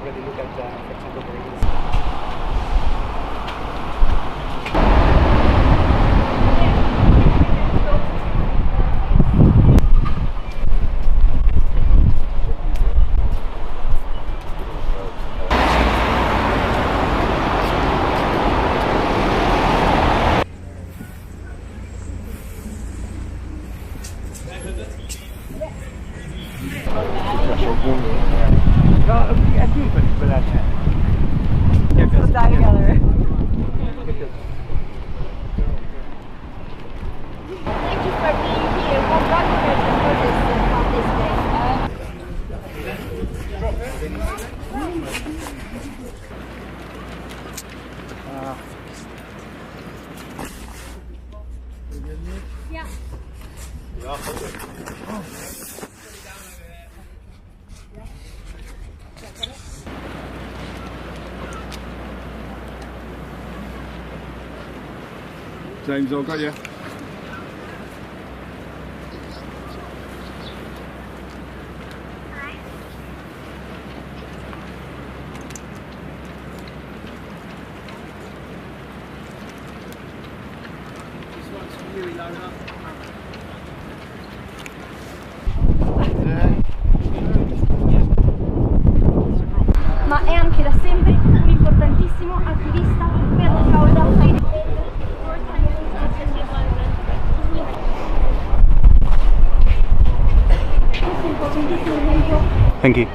already look at, for example, the release. No, è più per quella scena. Let's die together. Thank you for being here. Congratulations for this on this day. Yeah. James, I've got you. This one's really low enough. Ma è anche da sempre un importantissimo attivista per la causa. Thank you.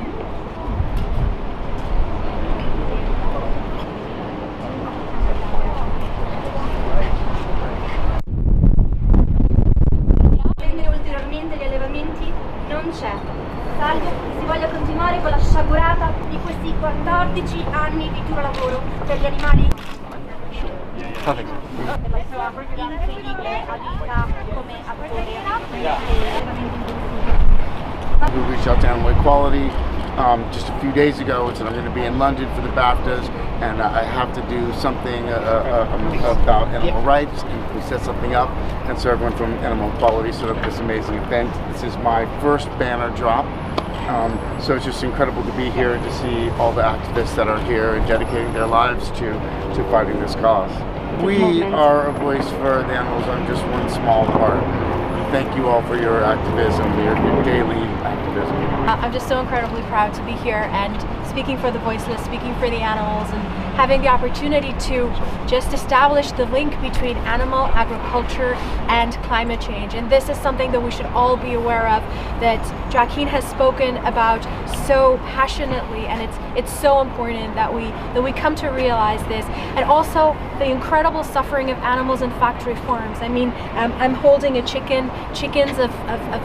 Prendere ulteriormente gli allevamenti non c'è, salvo che si voglia continuare con la sciagurata di questi 14 anni di duro lavoro per gli animali. Perfect. Per la sua incredibile abilità come attore e allevamenti intensivi. We reached out to animal equality just a few days ago and said I'm going to be in London for the BAFTAs and I have to do something about animal rights, and we set something up, and so everyone from Animal Equality set up this amazing event. This is my first banner drop, so it's just incredible to be here and to see all the activists that are here and dedicating their lives to fighting this cause. We are a voice for the animals on just one small part. Thank you all for your activism, your daily activism. I'm just so incredibly proud to be here and speaking for the voiceless, speaking for the animals, and having the opportunity to just establish the link between animal agriculture and climate change. And this is something that we should all be aware of, that Joaquin has spoken about so passionately, and it's so important that we come to realize this. And also the incredible suffering of animals in factory farms. I mean, I'm holding a chicken. Chickens of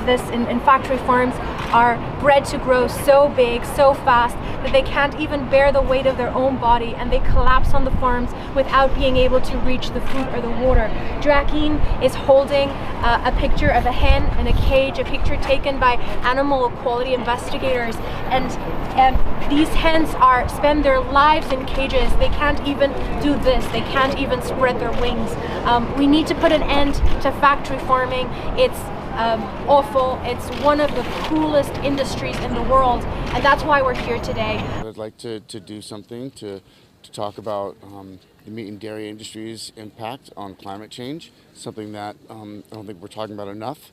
this in factory farms are bred to grow so big, so fast, that they can't even bear the weight of their own body, and they collapse on the farms without being able to reach the food or the water. Joaquin is holding a picture of a hen in a cage, a picture taken by animal equality investigators, and these hens spend their lives in cages. They can't even do this. They can't even spread their wings. We need to put an end to factory farming. It's awful. It's one of the coolest industries in the world, and that's why we're here today. I'd like to do something to talk about the meat and dairy industry's impact on climate change, something that I don't think we're talking about enough.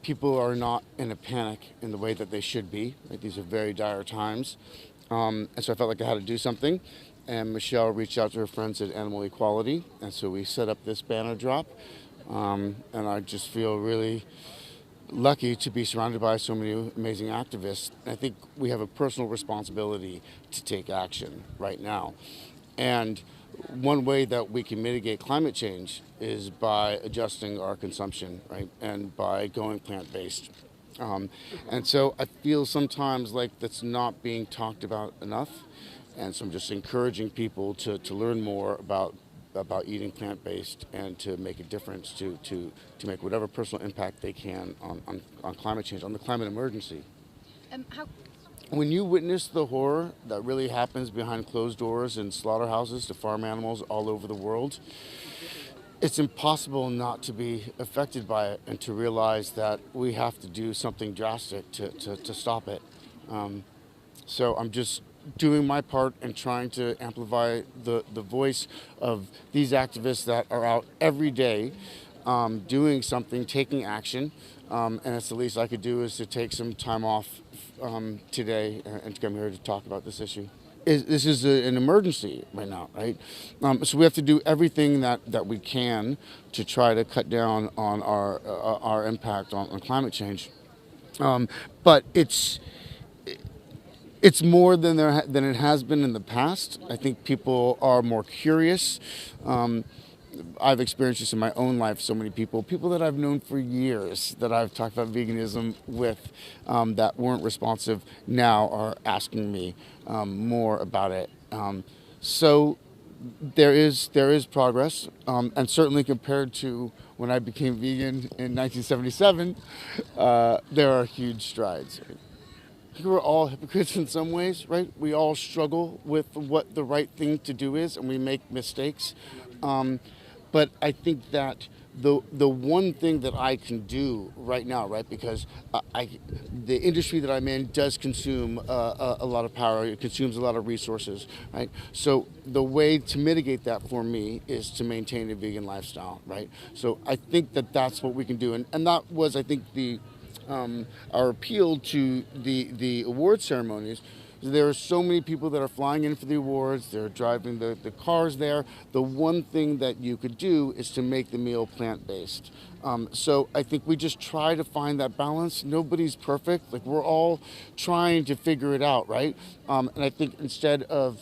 People are not in a panic in the way that they should be. Right? These are very dire times, and so I felt like I had to do something. And Michelle reached out to her friends at Animal Equality, and so we set up this banner drop. And I just feel really lucky to be surrounded by so many amazing activists. I think we have a personal responsibility to take action right now. And one way that we can mitigate climate change is by adjusting our consumption, right? And by going plant-based. And so I feel sometimes like that's not being talked about enough. And so I'm just encouraging people to learn more about eating plant-based and to make a difference, to make whatever personal impact they can on climate change, on the climate emergency. When you witness the horror that really happens behind closed doors in slaughterhouses to farm animals all over the world, it's impossible not to be affected by it and to realize that we have to do something drastic to stop it. So I'm just doing my part and trying to amplify the voice of these activists that are out every day doing something, taking action. And it's the least I could do is to take some time off today and to come here to talk about this issue. This is an emergency right now, right? So we have to do everything that we can to try to cut down on our impact on climate change. But it's more than it has been in the past. I think people are more curious. I've experienced this in my own life. So many people that I've known for years that I've talked about veganism with that weren't responsive now are asking me more about it. So there is progress, and certainly compared to when I became vegan in 1977, there are huge strides. I think we're all hypocrites in some ways, right? We all struggle with what the right thing to do is, and we make mistakes. But I think that the one thing that I can do right now, right, because the industry that I'm in does consume a lot of power. It consumes a lot of resources, right? So the way to mitigate that for me is to maintain a vegan lifestyle, right? So I think that that's what we can do, and that was, I think, our appeal to the award ceremonies. There are so many people that are flying in for the awards. They're driving the cars there. The one thing that you could do is to make the meal plant-based. So I think we just try to find that balance. Nobody's perfect. Like, we're all trying to figure it out, right? And I think instead of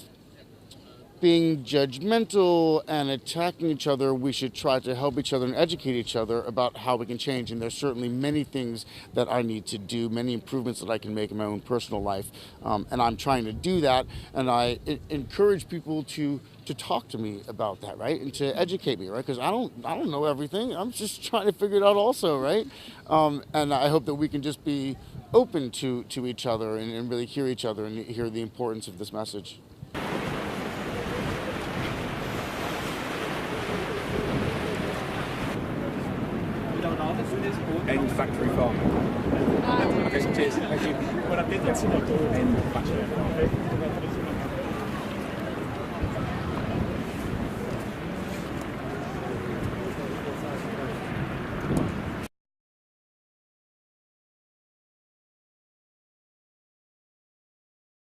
being judgmental and attacking each other, we should try to help each other and educate each other about how we can change. And there's certainly many things that I need to do, many improvements that I can make in my own personal life. And I'm trying to do that. And I encourage people to talk to me about that, right? And to educate me, right? Because I don't know everything. I'm just trying to figure it out also, right? And I hope that we can just be open to each other and really hear each other and hear the importance of this message. End factory farming. Okay, cheers. Thank you. Buon appetito. End factory.